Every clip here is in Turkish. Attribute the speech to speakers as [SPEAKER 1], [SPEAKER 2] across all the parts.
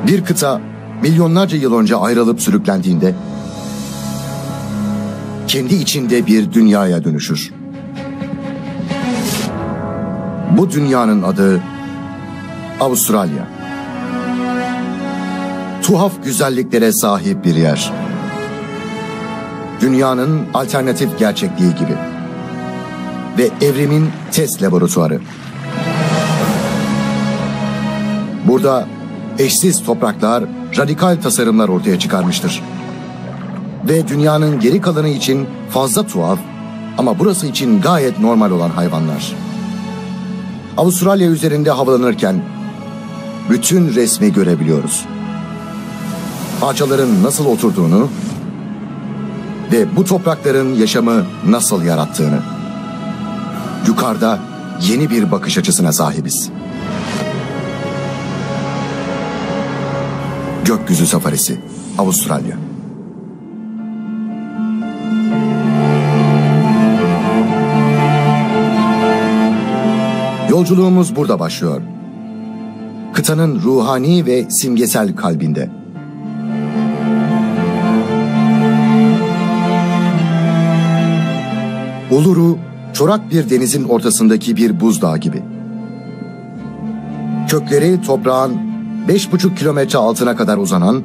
[SPEAKER 1] Bir kıta milyonlarca yıl önce ayrılıp sürüklendiğinde kendi içinde bir dünyaya dönüşür. Bu dünyanın adı Avustralya. Tuhaf güzelliklere sahip bir yer. Dünyanın alternatif gerçekliği gibi. Ve evrimin test laboratuvarı. Burada eşsiz topraklar, radikal tasarımlar ortaya çıkarmıştır. Ve dünyanın geri kalanı için fazla tuhaf ama burası için gayet normal olan hayvanlar. Avustralya üzerinde havalanırken bütün resmi görebiliyoruz. Parçaların nasıl oturduğunu ve bu toprakların yaşamı nasıl yarattığını. Yukarıda yeni bir bakış açısına sahibiz. Gökyüzü Safarisi, Avustralya. Yolculuğumuz burada başlıyor. Kıtanın ruhani ve simgesel kalbinde. Uluru, çorak bir denizin ortasındaki bir buzdağı gibi. Kökleri toprağın 5,5 kilometre altına kadar uzanan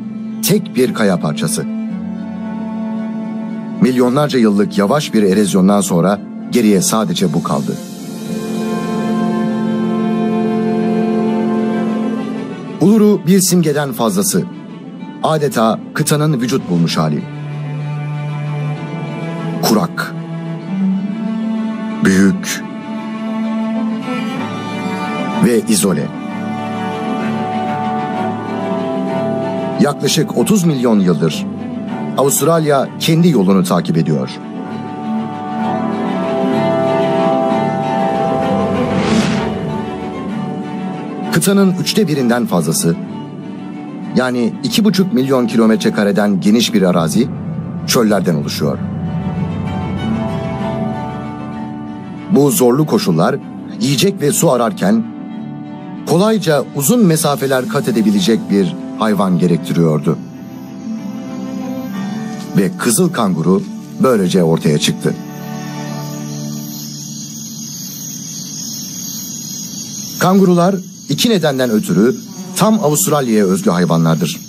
[SPEAKER 1] tek bir kaya parçası. Milyonlarca yıllık yavaş bir erozyondan sonra geriye sadece bu kaldı. Uluru bir simgeden fazlası. Adeta kıtanın vücut bulmuş hali. Kurak. Büyük. Ve izole. Yaklaşık 30 milyon yıldır Avustralya kendi yolunu takip ediyor. Kıtanın 1/3'ünden fazlası, yani 2,5 milyon kilometre kareden geniş bir arazi, çöllerden oluşuyor. Bu zorlu koşullar, yiyecek ve su ararken, kolayca uzun mesafeler kat edebilecek bir hayvan gerektiriyordu. Ve kızıl kanguru böylece ortaya çıktı. Kangurular iki nedenden ötürü tam Avustralya'ya özgü hayvanlardır.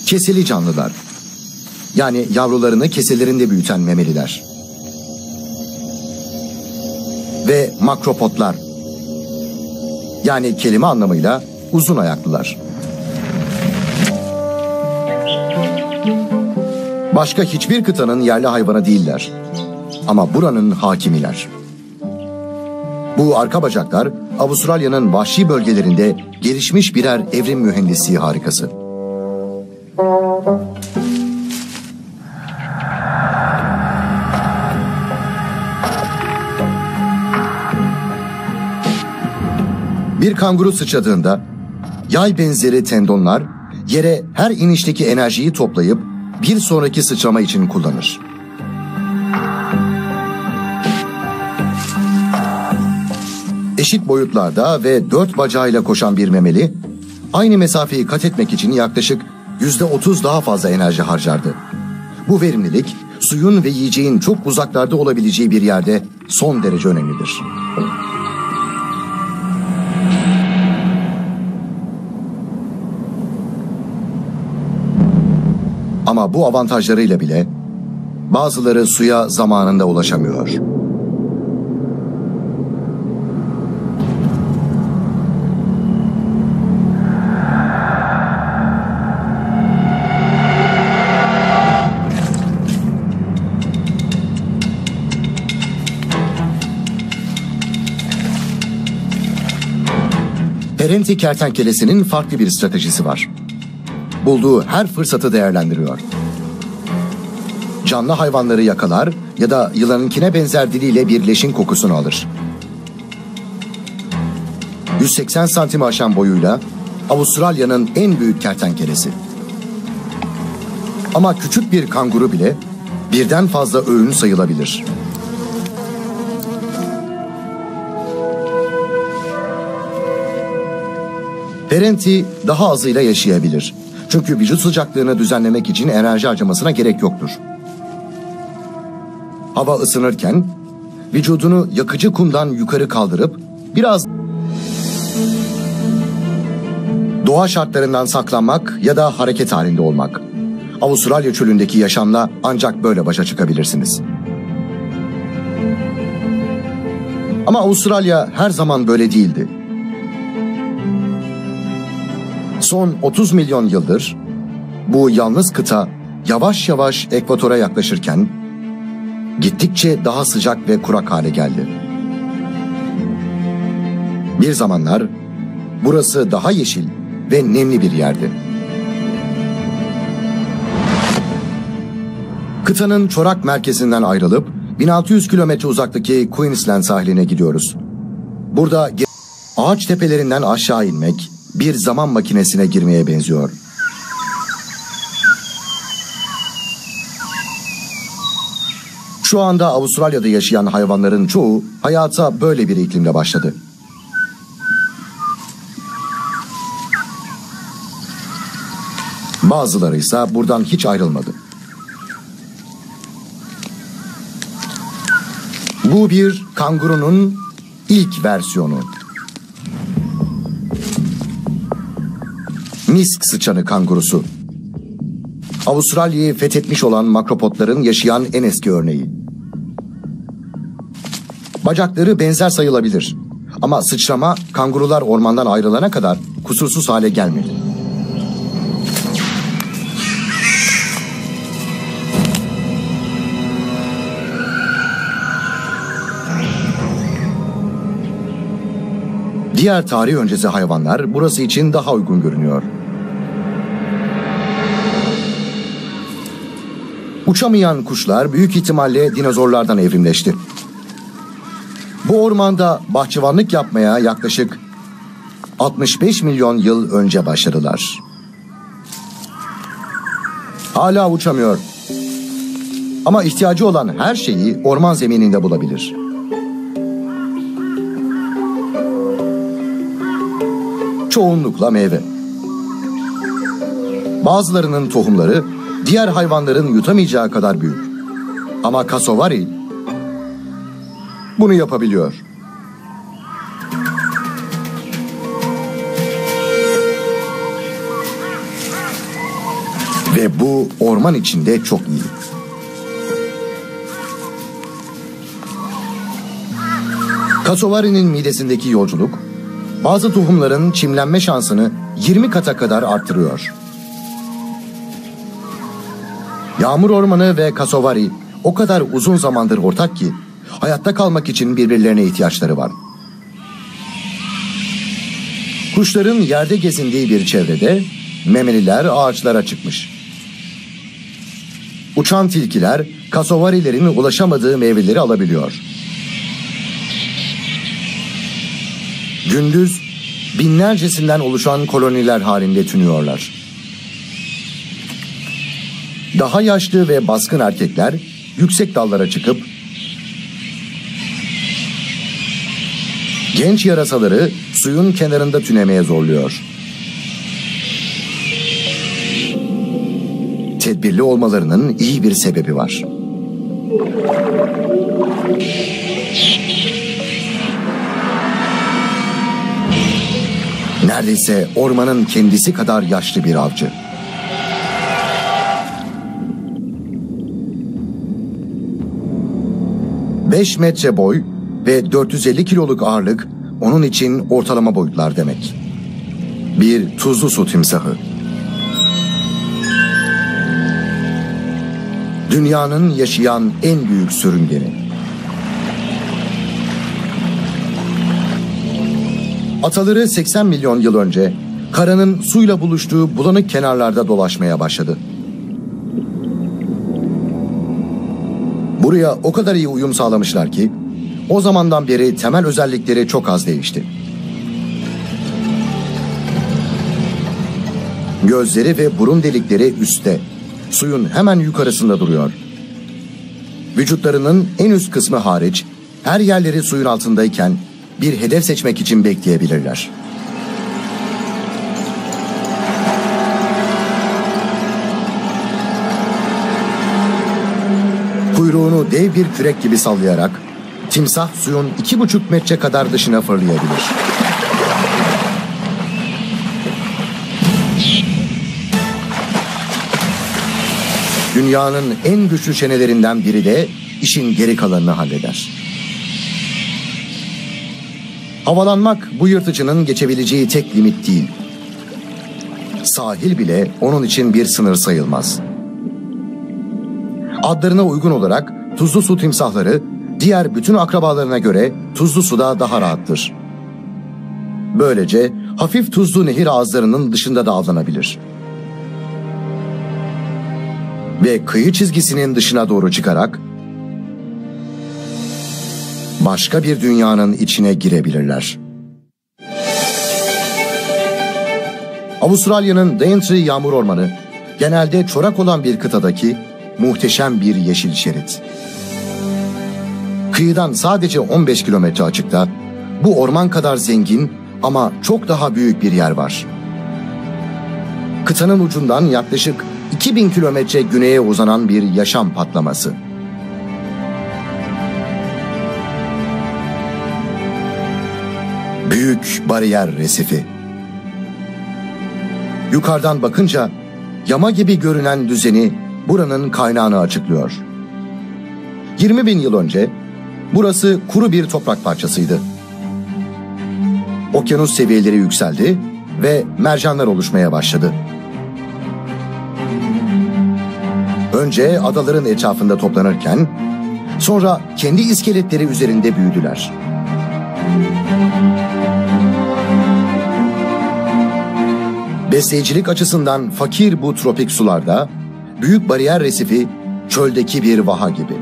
[SPEAKER 1] Keseli canlılar, yani yavrularını keselerinde büyüten memeliler. Ve makropotlar, yani kelime anlamıyla uzun ayaklılar. Başka hiçbir kıtanın yerli hayvanı değiller. Ama buranın hakimiler. Bu arka bacaklar Avustralya'nın vahşi bölgelerinde gelişmiş birer evrim mühendisliği harikası. Bir kanguru sıçradığında yay benzeri tendonlar yere her inişteki enerjiyi toplayıp bir sonraki sıçrama için kullanır. Eşit boyutlarda ve 4 bacağıyla koşan bir memeli, aynı mesafeyi kat etmek için yaklaşık %30 daha fazla enerji harcardı. Bu verimlilik, suyun ve yiyeceğin çok uzaklarda olabileceği bir yerde son derece önemlidir. Ama bu avantajlarıyla bile bazıları suya zamanında ulaşamıyor. Perenti kertenkelesinin farklı bir stratejisi var. Bulduğu her fırsatı değerlendiriyor. Canlı hayvanları yakalar ya da yılanınkine benzer diliyle bir leşin kokusunu alır. 180 santimi aşan boyuyla Avustralya'nın en büyük kertenkelesi. Ama küçük bir kanguru bile birden fazla öğün sayılabilir. Perenti daha azıyla yaşayabilir. Çünkü vücut sıcaklığını düzenlemek için enerji harcamasına gerek yoktur. Hava ısınırken vücudunu yakıcı kumdan yukarı kaldırıp biraz doğa şartlarından saklanmak ya da hareket halinde olmak. Avustralya çölündeki yaşamla ancak böyle başa çıkabilirsiniz. Ama Avustralya her zaman böyle değildi. Son 30 milyon yıldır bu yalnız kıta yavaş yavaş ekvatora yaklaşırken gittikçe daha sıcak ve kurak hale geldi. Bir zamanlar burası daha yeşil ve nemli bir yerdi. Kıtanın çorak merkezinden ayrılıp 1600 kilometre uzaktaki Queensland sahiline gidiyoruz. Burada ağaç tepelerinden aşağı inmek bir zaman makinesine girmeye benziyor. Şu anda Avustralya'da yaşayan hayvanların çoğu hayata böyle bir iklimde başladı. Bazıları ise buradan hiç ayrılmadı. Bu bir kangurunun ilk versiyonu. Misk sıçanı kangurusu. Avustralya'yı fethetmiş olan makropodların yaşayan en eski örneği. Bacakları benzer sayılabilir. Ama sıçrama kangurular ormandan ayrılana kadar kusursuz hale gelmedi. Diğer tarih öncesi hayvanlar burası için daha uygun görünüyor. Uçamayan kuşlar büyük ihtimalle dinozorlardan evrimleşti. Bu ormanda bahçıvanlık yapmaya yaklaşık 65 milyon yıl önce başladılar. Hala uçamıyor. Ama ihtiyacı olan her şeyi orman zemininde bulabilir. Çoğunlukla meyve. Bazılarının tohumları diğer hayvanların yutamayacağı kadar büyük. Ama cassowary bunu yapabiliyor. Ve bu orman içinde çok iyi. Cassowary'nin midesindeki yolculuk bazı tohumların çimlenme şansını 20 kata kadar arttırıyor. Yağmur ormanı ve cassowary o kadar uzun zamandır ortak ki hayatta kalmak için birbirlerine ihtiyaçları var. Kuşların yerde gezindiği bir çevrede memeliler ağaçlara çıkmış. Uçan tilkiler cassowary'lerin ulaşamadığı meyveleri alabiliyor. Gündüz binlercesinden oluşan koloniler halinde tünüyorlar. Daha yaşlı ve baskın erkekler yüksek dallara çıkıp genç yarasaları suyun kenarında tünemeye zorluyor. Tedbirli olmalarının iyi bir sebebi var. Neredeyse ormanın kendisi kadar yaşlı bir avcı. Beş metre boy ve 450 kiloluk ağırlık onun için ortalama boyutlar demek. Bir tuzlu su timsahı. Dünyanın yaşayan en büyük sürüngeni. Ataları 80 milyon yıl önce karanın suyla buluştuğu bulanık kenarlarda dolaşmaya başladı. Buraya o kadar iyi uyum sağlamışlar ki o zamandan beri temel özellikleri çok az değişti. Gözleri ve burun delikleri üstte, suyun hemen yukarısında duruyor. Vücutlarının en üst kısmı hariç her yerleri suyun altındayken bir hedef seçmek için bekleyebilirler. kuyruğunu dev bir kürek gibi sallayarak timsah suyun 2,5 metre kadar dışına fırlayabilir. Dünyanın en güçlü çenelerinden biri de işin geri kalanını halleder. Havalanmak bu yırtıcının geçebileceği tek limit değil. Sahil bile onun için bir sınır sayılmaz. Adlarına uygun olarak tuzlu su timsahları diğer bütün akrabalarına göre tuzlu suda daha rahattır. Böylece hafif tuzlu nehir ağızlarının dışında da avlanabilir. Ve kıyı çizgisinin dışına doğru çıkarak başka bir dünyanın içine girebilirler. Avustralya'nın Daintree yağmur ormanı genelde çorak olan bir kıtadaki muhteşem bir yeşil şerit. Kıyıdan sadece 15 kilometre açıkta bu orman kadar zengin ama çok daha büyük bir yer var. Kıtanın ucundan yaklaşık 2000 kilometre güneye uzanan bir yaşam patlaması. Büyük Bariyer Resifi. Yukarıdan bakınca yama gibi görünen düzeni buranın kaynağını açıklıyor. 20 bin yıl önce burası kuru bir toprak parçasıydı. Okyanus seviyeleri yükseldi ve mercanlar oluşmaya başladı. Önce adaların etrafında toplanırken sonra kendi iskeletleri üzerinde büyüdüler. Besleyicilik açısından fakir bu tropik sularda Büyük Bariyer Resifi çöldeki bir vaha gibi.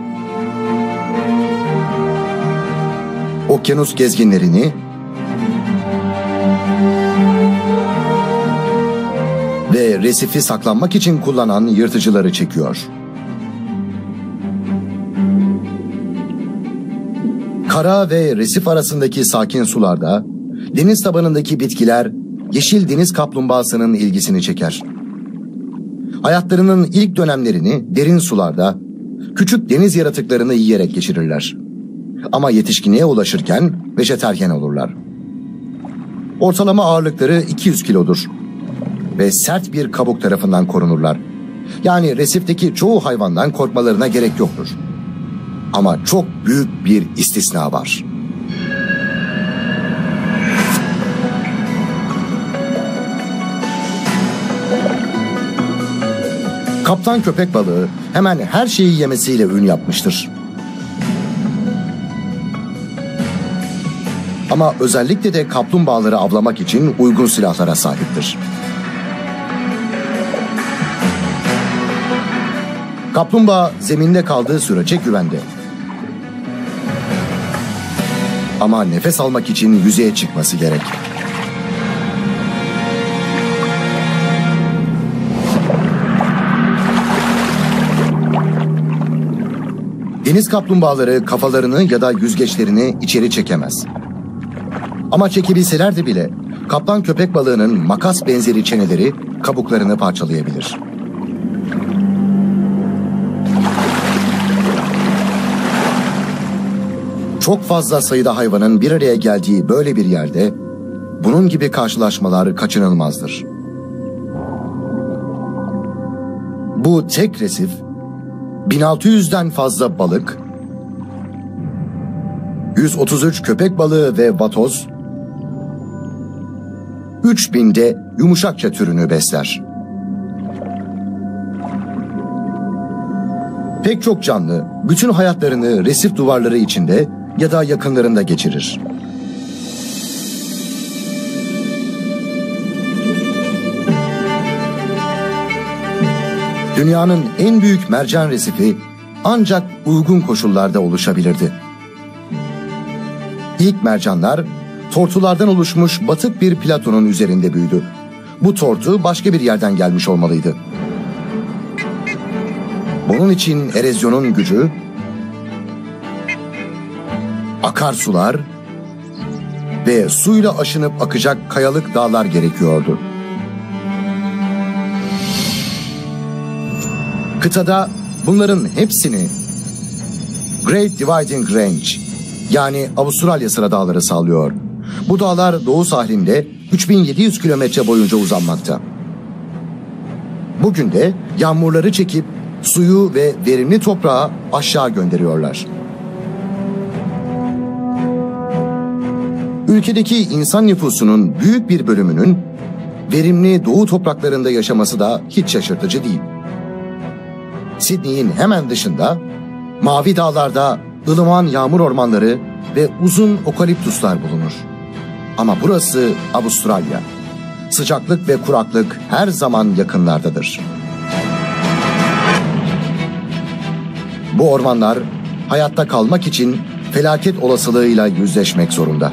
[SPEAKER 1] Okyanus gezginlerini ve resifi saklanmak için kullanan yırtıcıları çekiyor. Kara ve resif arasındaki sakin sularda deniz tabanındaki bitkiler yeşil deniz kaplumbağasının ilgisini çeker. Hayatlarının ilk dönemlerini derin sularda küçük deniz yaratıklarını yiyerek geçirirler. Ama yetişkinliğe ulaşırken vejeteryen olurlar. Ortalama ağırlıkları 200 kilodur ve sert bir kabuk tarafından korunurlar. Yani resifteki çoğu hayvandan korkmalarına gerek yoktur. Ama çok büyük bir istisna var. Kaptan köpek balığı hemen her şeyi yemesiyle ün yapmıştır. Ama özellikle de kaplumbağaları avlamak için uygun silahlara sahiptir. Kaplumbağa zeminde kaldığı sürece güvende. Ama nefes almak için yüzeye çıkması gerek. Deniz kaplumbağaları kafalarını ya da yüzgeçlerini içeri çekemez. Ama çekebilselerdi bile kaplan köpek balığının makas benzeri çeneleri kabuklarını parçalayabilir. Çok fazla sayıda hayvanın bir araya geldiği böyle bir yerde bunun gibi karşılaşmalar kaçınılmazdır. Bu tek resif 1600'den fazla balık, 133 köpek balığı ve vatoz, 3000'de yumuşakça türünü besler. Pek çok canlı bütün hayatlarını resif duvarları içinde ya da yakınlarında geçirir. Dünyanın en büyük mercan resifi ancak uygun koşullarda oluşabilirdi. İlk mercanlar tortulardan oluşmuş batık bir platonun üzerinde büyüdü. Bu tortu başka bir yerden gelmiş olmalıydı. Bunun için erozyonun gücü, akarsular ve suyla aşınıp akacak kayalık dağlar gerekiyordu. Kıtada bunların hepsini Great Dividing Range yani Avustralya Sıra Dağları sağlıyor. Bu dağlar doğu sahilinde 3700 kilometre boyunca uzanmakta. Bugün de yağmurları çekip suyu ve verimli toprağı aşağı gönderiyorlar. Ülkedeki insan nüfusunun büyük bir bölümünün verimli doğu topraklarında yaşaması da hiç şaşırtıcı değil. Sydney'in hemen dışında mavi dağlarda ılıman yağmur ormanları ve uzun okaliptuslar bulunur. Ama burası Avustralya. Sıcaklık ve kuraklık her zaman yakınlardadır. Bu ormanlar hayatta kalmak için felaket olasılığıyla yüzleşmek zorunda.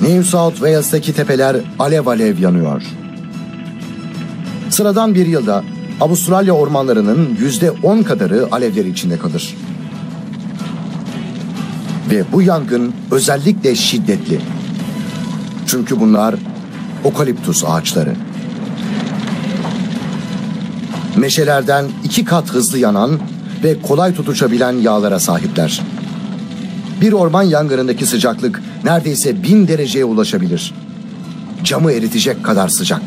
[SPEAKER 1] New South Wales'taki tepeler alev alev yanıyor. Sıradan bir yılda Avustralya ormanlarının %10 kadarı alevleri içinde kalır. Ve bu yangın özellikle şiddetli. Çünkü bunlar okaliptus ağaçları. Meşelerden 2 kat hızlı yanan ve kolay tutuşabilen yağlara sahipler. Bir orman yangınındaki sıcaklık neredeyse 1000 dereceye ulaşabilir. Camı eritecek kadar sıcak.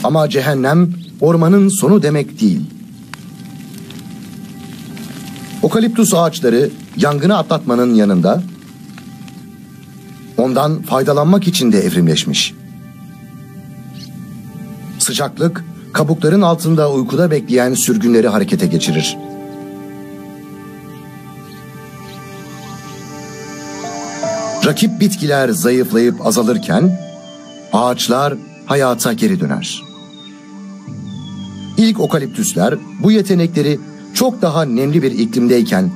[SPEAKER 1] Ama cehennem ormanın sonu demek değil. Okaliptus ağaçları yangını atlatmanın yanında ondan faydalanmak için de evrimleşmiş. Sıcaklık kabukların altında uykuda bekleyen sürgünleri harekete geçirir. Rakip bitkiler zayıflayıp azalırken ağaçlar hayata geri döner. İlk okaliptüsler bu yetenekleri çok daha nemli bir iklimdeyken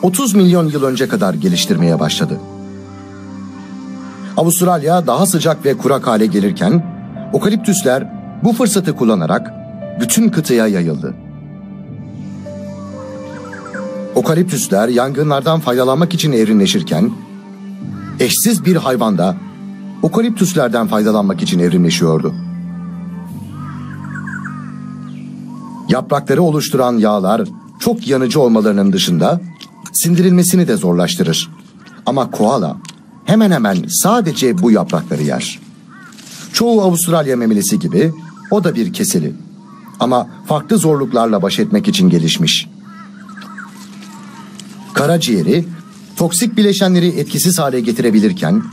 [SPEAKER 1] 30 milyon yıl önce kadar geliştirmeye başladı. Avustralya daha sıcak ve kurak hale gelirken okaliptüsler bu fırsatı kullanarak bütün kıtaya yayıldı. Okaliptüsler yangınlardan faydalanmak için evrimleşirken eşsiz bir hayvan da okaliptüslerden faydalanmak için evrimleşiyordu. Yaprakları oluşturan yağlar çok yanıcı olmalarının dışında sindirilmesini de zorlaştırır. Ama koala hemen hemen sadece bu yaprakları yer. Çoğu Avustralya memelisi gibi o da bir keseli. Ama farklı zorluklarla baş etmek için gelişmiş. Karaciğeri toksik bileşenleri etkisiz hale getirebilirken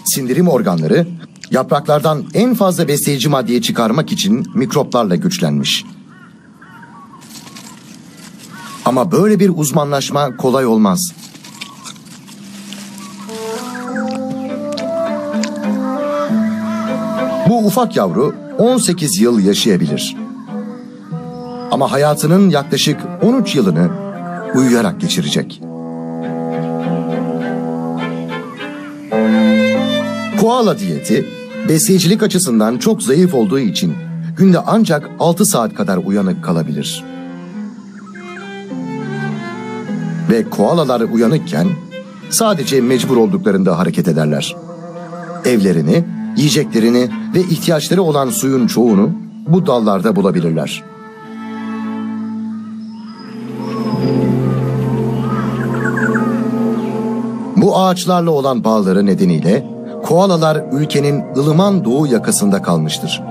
[SPEAKER 1] sindirim organları yapraklardan en fazla besleyici maddeyi çıkarmak için mikroplarla güçlenmiş. Ama böyle bir uzmanlaşma kolay olmaz. Bu ufak yavru 18 yıl yaşayabilir. Ama hayatının yaklaşık 13 yılını uyuyarak geçirecek. Koala diyeti besleyicilik açısından çok zayıf olduğu için günde ancak 6 saat kadar uyanık kalabilir. Ve koalalar uyanıkken sadece mecbur olduklarında hareket ederler. Evlerini, yiyeceklerini ve ihtiyaçları olan suyun çoğunu bu dallarda bulabilirler. Bu ağaçlarla olan bağları nedeniyle koalalar ülkenin ılıman doğu yakasında kalmıştır.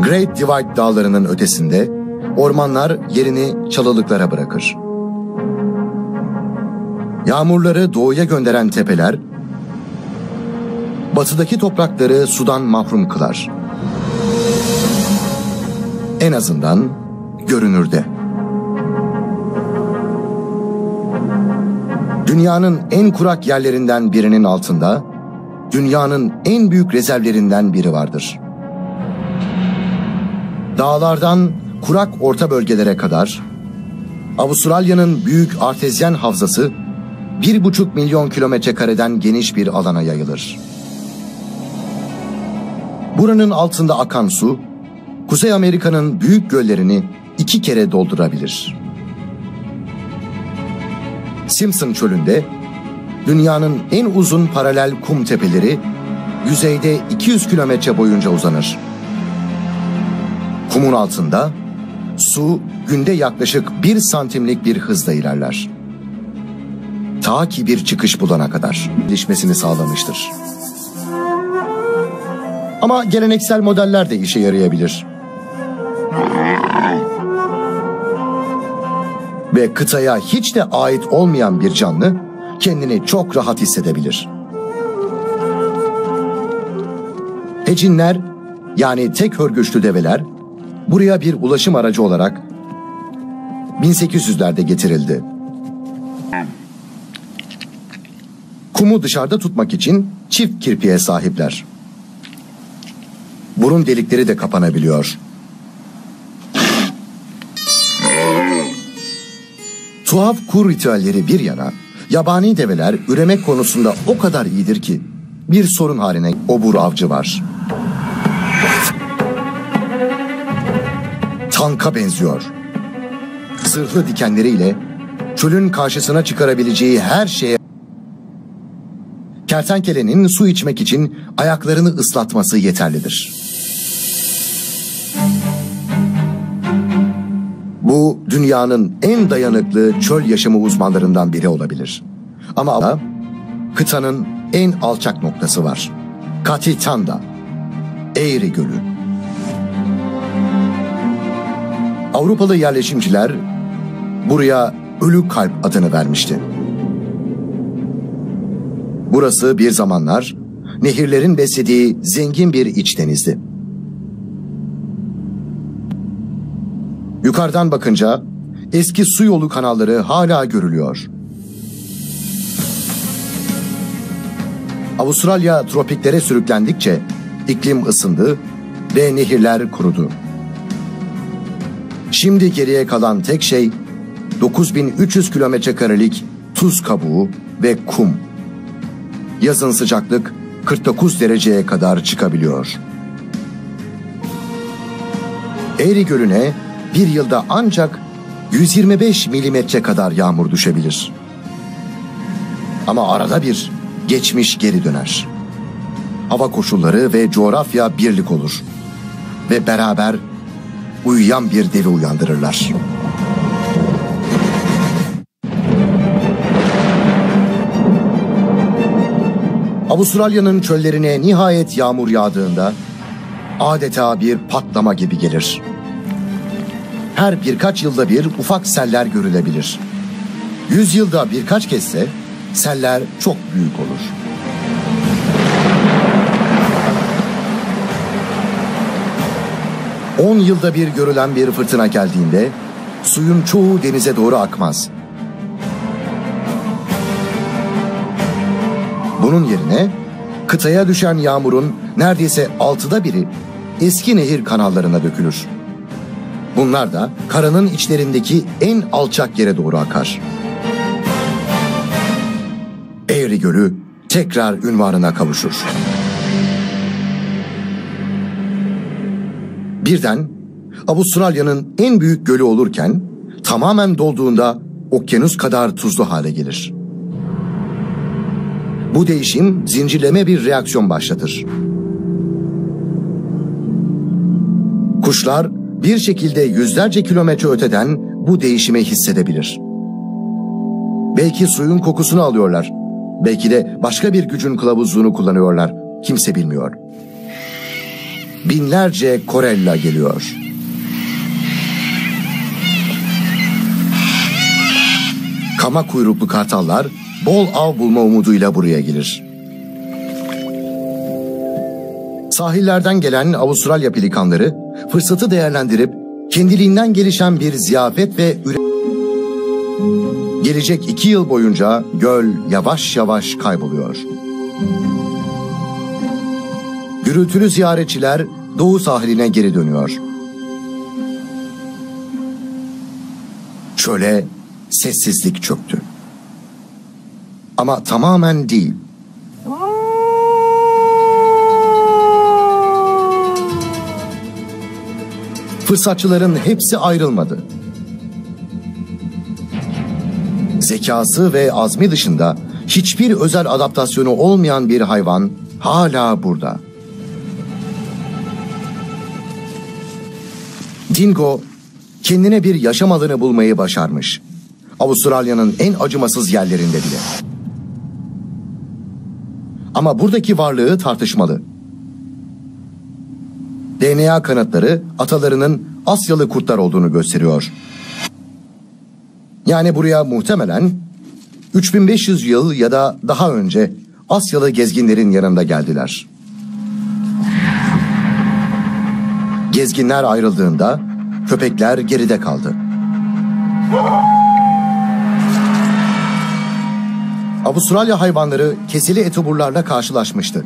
[SPEAKER 1] Great Divide dağlarının ötesinde ormanlar yerini çalılıklara bırakır. Yağmurları doğuya gönderen tepeler batıdaki toprakları sudan mahrum kılar. En azından görünürde. Dünyanın en kurak yerlerinden birinin altında dünyanın en büyük rezervlerinden biri vardır. Dağlardan kurak orta bölgelere kadar Avustralya'nın büyük artezyen havzası 1,5 milyon kilometre kareden geniş bir alana yayılır. Buranın altında akan su, Kuzey Amerika'nın büyük göllerini 2 kere doldurabilir. Simpson Çölü'nde dünyanın en uzun paralel kum tepeleri yüzeyde 200 kilometre boyunca uzanır. Kumun altında su günde yaklaşık 1 santimlik bir hızla ilerler. Ta ki bir çıkış bulana kadar gelişmesini sağlamıştır. Ama geleneksel modeller de işe yarayabilir. Ve kıtaya hiç de ait olmayan bir canlı kendini çok rahat hissedebilir. Hecinler, yani tek hörgüçlü develer, buraya bir ulaşım aracı olarak 1800'lerde getirildi. Kumu dışarıda tutmak için çift kirpiğe sahipler. Burun delikleri de kapanabiliyor. Tuhaf kur ritüelleri bir yana, yabani develer üremek konusunda o kadar iyidir ki bir sorun haline obur avcı var. Tanka benziyor. Zırhlı dikenleriyle çölün karşısına çıkarabileceği her şeye... Kertenkelenin su içmek için ayaklarını ıslatması yeterlidir. Bu dünyanın en dayanıklı çöl yaşamı uzmanlarından biri olabilir. Ama kıtanın en alçak noktası var. Katitanda, Eğri Gölü. Avrupalı yerleşimciler buraya Ölü Kalp adını vermişti. Burası bir zamanlar nehirlerin beslediği zengin bir iç denizdi. Yukarıdan bakınca eski su yolu kanalları hala görülüyor. Avustralya tropiklere sürüklendikçe iklim ısındı ve nehirler kurudu. Şimdi geriye kalan tek şey 9300 kilometrekarelik tuz kabuğu ve kum. Yazın sıcaklık 49 dereceye kadar çıkabiliyor. Eğri Gölü'ne bir yılda ancak 125 milimetre kadar yağmur düşebilir. Ama arada bir geçmiş geri döner. Hava koşulları ve coğrafya birlik olur. Ve beraber uyuyan bir devi uyandırırlar. Avustralya'nın çöllerine nihayet yağmur yağdığında adeta bir patlama gibi gelir. Her birkaç yılda bir ufak seller görülebilir. 100 yılda birkaç kezde seller çok büyük olur. On yılda bir görülen bir fırtına geldiğinde suyun çoğu denize doğru akmaz. Bunun yerine kıtaya düşen yağmurun neredeyse 6'da biri eski nehir kanallarına dökülür. Bunlar da karanın içlerindeki en alçak yere doğru akar. Eğri Gölü tekrar ünvanına kavuşur. Birden Avustralya'nın en büyük gölü olurken tamamen dolduğunda okyanus kadar tuzlu hale gelir. Bu değişim zincirleme bir reaksiyon başlatır. Kuşlar bir şekilde yüzlerce kilometre öteden bu değişimi hissedebilir. Belki suyun kokusunu alıyorlar. Belki de başka bir gücün kılavuzluğunu kullanıyorlar. Kimse bilmiyor. Binlerce Korella geliyor. Kama kuyruklu kartallar bol av bulma umuduyla buraya gelir. Sahillerden gelen Avustralya pelikanları fırsatı değerlendirip kendiliğinden gelişen bir ziyafet ve gelecek 2 yıl boyunca göl yavaş yavaş kayboluyor. Gürültülü ziyaretçiler doğu sahiline geri dönüyor. Çöle sessizlik çöktü. Ama tamamen değil. Fırsatçıların hepsi ayrılmadı. Zekası ve azmi dışında hiçbir özel adaptasyonu olmayan bir hayvan hala burada. Dingo kendine bir yaşam alanı bulmayı başarmış. Avustralya'nın en acımasız yerlerinde bile. Ama buradaki varlığı tartışmalı. DNA kanıtları atalarının Asyalı kurtlar olduğunu gösteriyor. Yani buraya muhtemelen 3500 yıl ya da daha önce Asyalı gezginlerin yanında geldiler. Gezginler ayrıldığında köpekler geride kaldı. Avustralya hayvanları kesili etuburlarla karşılaşmıştı.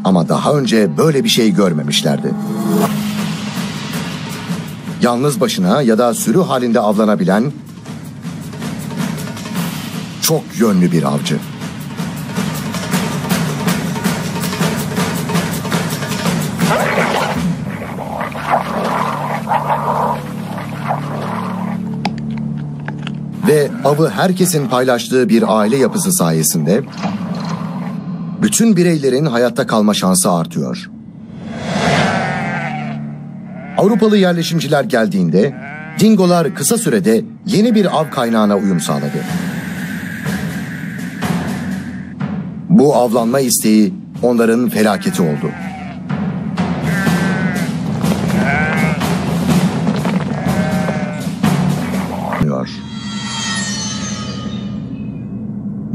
[SPEAKER 1] Ama daha önce böyle bir şey görmemişlerdi. Yalnız başına ya da sürü halinde avlanabilen çok yönlü bir avcı. Ve avı herkesin paylaştığı bir aile yapısı sayesinde bütün bireylerin hayatta kalma şansı artıyor. Avrupalı yerleşimciler geldiğinde dingolar kısa sürede yeni bir av kaynağına uyum sağladı. Bu avlanma isteği onların felaketi oldu.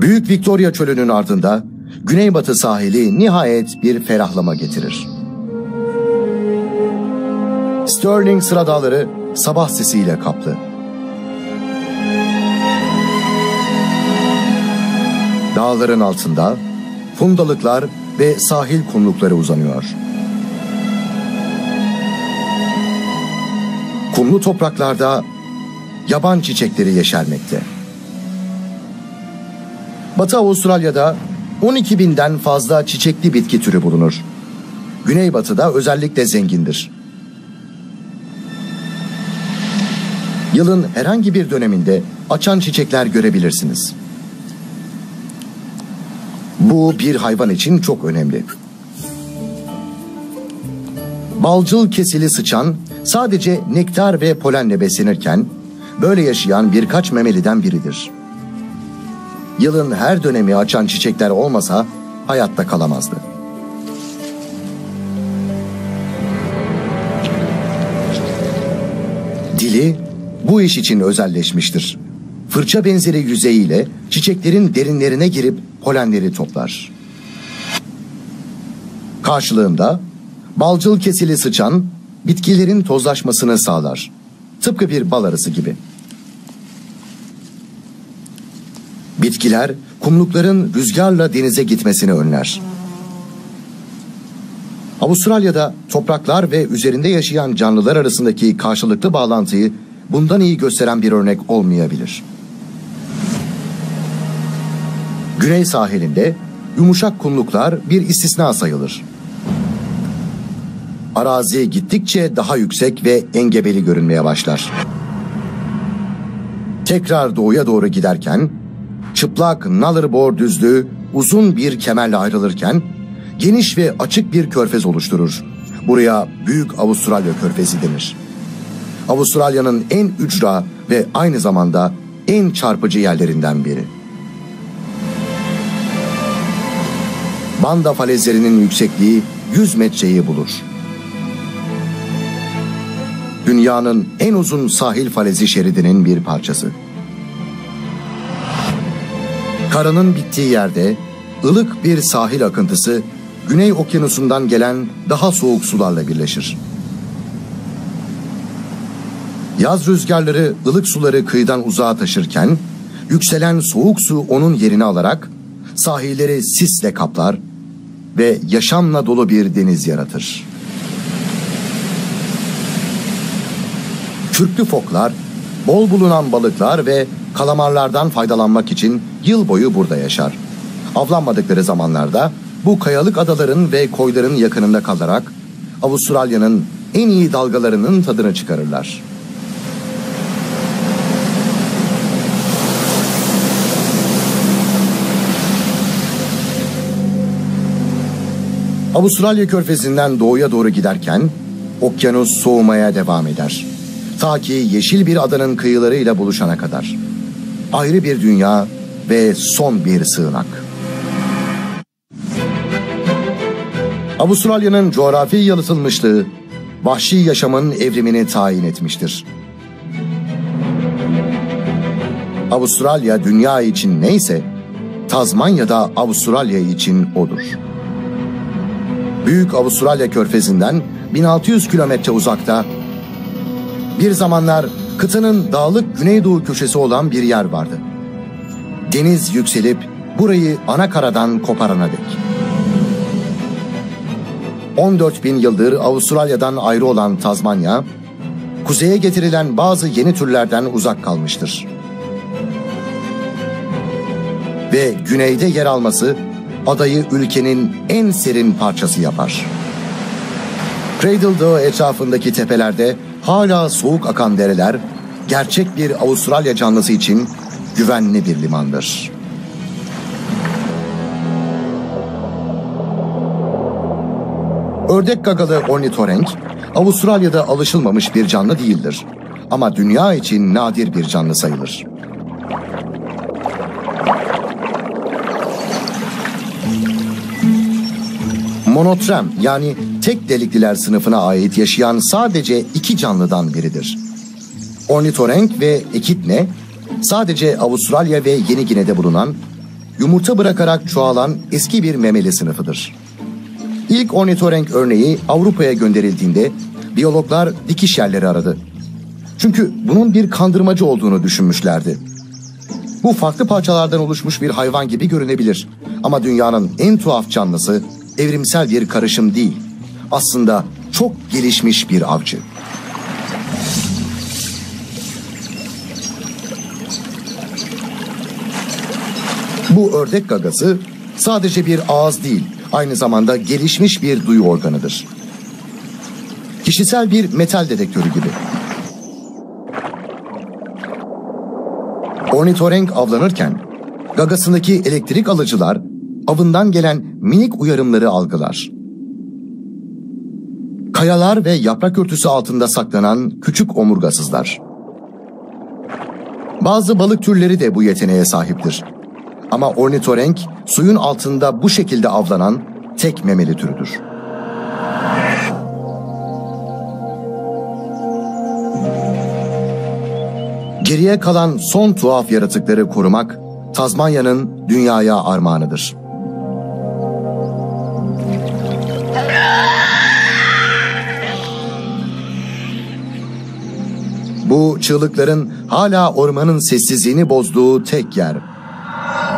[SPEAKER 1] Büyük Victoria Çölü'nün ardında güneybatı sahili nihayet bir ferahlama getirir. Stirling Sıra Dağları sabah sesiyle kaplı. Dağların altında fundalıklar ve sahil kumlukları uzanıyor. Kumlu topraklarda yaban çiçekleri yeşermekte. Batı Avustralya'da 12.000'den fazla çiçekli bitki türü bulunur. Güneybatıda özellikle zengindir. Yılın herhangi bir döneminde açan çiçekler görebilirsiniz. Bu bir hayvan için çok önemli. Balcıl kesili sıçan sadece nektar ve polenle beslenirken böyle yaşayan birkaç memeliden biridir. Yılın her dönemi açan çiçekler olmasa hayatta kalamazdı. Dili bu iş için özelleşmiştir. Fırça benzeri yüzeyiyle çiçeklerin derinlerine girip polenleri toplar. Karşılığında balcıl kesili sıçan bitkilerin tozlaşmasını sağlar. Tıpkı bir bal arısı gibi. Bitkiler kumlukların rüzgarla denize gitmesini önler. Avustralya'da topraklar ve üzerinde yaşayan canlılar arasındaki karşılıklı bağlantıyı bundan iyi gösteren bir örnek olmayabilir. Güney sahilinde yumuşak kumluklar bir istisna sayılır. Arazi gittikçe daha yüksek ve engebeli görünmeye başlar. Tekrar doğuya doğru giderken çıplak Nullarbor düzlüğü uzun bir kemerle ayrılırken geniş ve açık bir körfez oluşturur. Buraya Büyük Avustralya Körfezi denir. Avustralya'nın en ücra ve aynı zamanda en çarpıcı yerlerinden biri. Banda falezlerinin yüksekliği 100 metreyi bulur. Dünyanın en uzun sahil falezi şeridinin bir parçası. Karanın bittiği yerde ılık bir sahil akıntısı Güney Okyanusu'ndan gelen daha soğuk sularla birleşir. Yaz rüzgarları ılık suları kıyıdan uzağa taşırken yükselen soğuk su onun yerini alarak sahilleri sisle kaplar ve yaşamla dolu bir deniz yaratır. Kürklü foklar, bol bulunan balıklar ve kalamarlardan faydalanmak için yıl boyu burada yaşar. Avlanmadıkları zamanlarda bu kayalık adaların ve koyların yakınında kalarak Avustralya'nın en iyi dalgalarının tadını çıkarırlar. Avustralya Körfezi'nden doğuya doğru giderken okyanus soğumaya devam eder. Ta ki yeşil bir adanın kıyılarıyla buluşana kadar. Ayrı bir dünya ve son bir sığınak. Avustralya'nın coğrafi yalıtılmışlığı, vahşi yaşamın evrimini tayin etmiştir. Avustralya dünya için neyse, Tazmanya da Avustralya için odur. Büyük Avustralya Körfezi'nden 1600 kilometre uzakta, bir zamanlar kıtanın dağlık güneydoğu köşesi olan bir yer vardı. Deniz yükselip burayı ana karadan koparana dek. 14 bin yıldır Avustralya'dan ayrı olan Tazmanya, kuzeye getirilen bazı yeni türlerden uzak kalmıştır. Ve güneyde yer alması adayı ülkenin en serin parçası yapar. Cradle Dağı etrafındaki tepelerde hala soğuk akan dereler, gerçek bir Avustralya canlısı için güvenli bir limandır. Ördek gagalı ornitorenk, Avustralya'da alışılmamış bir canlı değildir. Ama dünya için nadir bir canlı sayılır. Monotrem yani tek delikliler sınıfına ait yaşayan sadece 2 canlıdan biridir. Ornitorenk ve ekidne sadece Avustralya ve Yeni Gine'de bulunan, yumurta bırakarak çoğalan eski bir memeli sınıfıdır. İlk ornitorenk örneği Avrupa'ya gönderildiğinde biyologlar dikiş yerleri aradı. Çünkü bunun bir kandırmacı olduğunu düşünmüşlerdi. Bu farklı parçalardan oluşmuş bir hayvan gibi görünebilir. Ama dünyanın en tuhaf canlısı evrimsel bir karışım değil. Aslında çok gelişmiş bir avcı. Bu ördek gagası sadece bir ağız değil, aynı zamanda gelişmiş bir duyu organıdır. Kişisel bir metal dedektörü gibi. Ornitorenk avlanırken gagasındaki elektrik alıcılar avından gelen minik uyarımları algılar. Kayalar ve yaprak örtüsü altında saklanan küçük omurgasızlar. Bazı balık türleri de bu yeteneğe sahiptir. Ama ornitorenk suyun altında bu şekilde avlanan tek memeli türüdür. Geriye kalan son tuhaf yaratıkları korumak Tazmanya'nın dünyaya armağanıdır. Bu çığlıkların hala ormanın sessizliğini bozduğu tek yer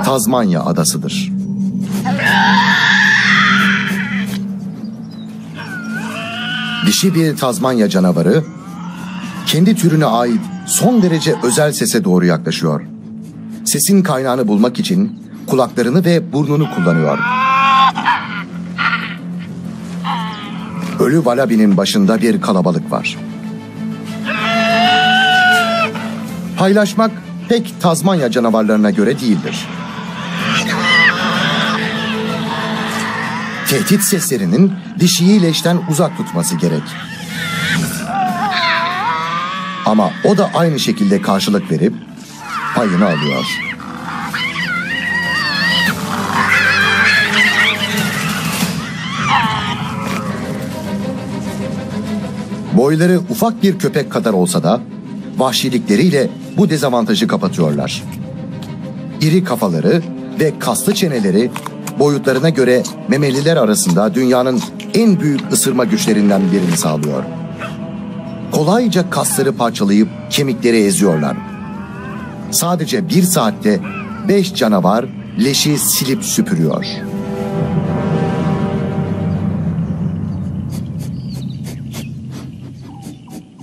[SPEAKER 1] Tazmanya adasıdır. Dişi bir Tazmanya canavarı kendi türüne ait son derece özel sese doğru yaklaşıyor. Sesin kaynağını bulmak için kulaklarını ve burnunu kullanıyor. Ölü Wallaby'nin başında bir kalabalık var. Paylaşmak pek Tazmanya canavarlarına göre değildir. Tehdit seslerinin dişiyi leşten uzak tutması gerek. Ama o da aynı şekilde karşılık verip payını alıyor. Boyları ufak bir köpek kadar olsa da vahşilikleriyle bu dezavantajı kapatıyorlar. İri kafaları ve kaslı çeneleri boyutlarına göre memeliler arasında dünyanın en büyük ısırma güçlerinden birini sağlıyor. Kolayca kasları parçalayıp kemikleri eziyorlar. Sadece 1 saatte 5 canavar leşi silip süpürüyor.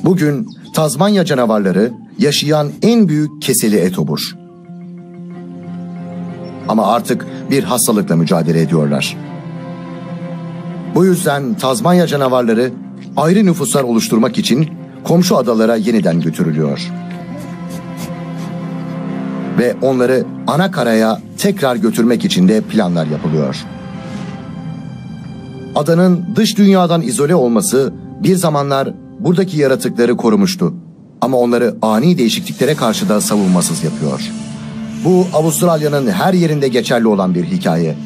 [SPEAKER 1] Bugün Tazmanya canavarları yaşayan en büyük keseli etobur. Ama artık bir hastalıkla mücadele ediyorlar. Bu yüzden Tazmanya canavarları ayrı nüfuslar oluşturmak için komşu adalara yeniden götürülüyor. Ve onları ana karaya tekrar götürmek için de planlar yapılıyor. Adanın dış dünyadan izole olması bir zamanlar buradaki yaratıkları korumuştu. Ama onları ani değişikliklere karşı da savunmasız yapıyor. Bu Avustralya'nın her yerinde geçerli olan bir hikaye.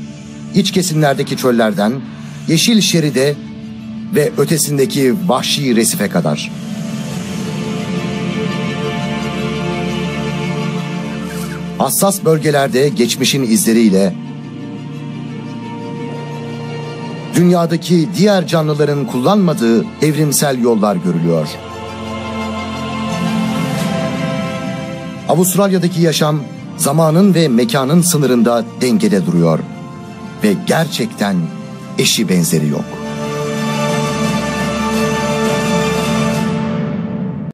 [SPEAKER 1] İç kesimlerdeki çöllerden, yeşil şeride ve ötesindeki vahşi resife kadar. Hassas bölgelerde geçmişin izleriyle dünyadaki diğer canlıların kullanmadığı evrimsel yollar görülüyor. Avustralya'daki yaşam zamanın ve mekanın sınırında dengede duruyor ve gerçekten eşi benzeri yok.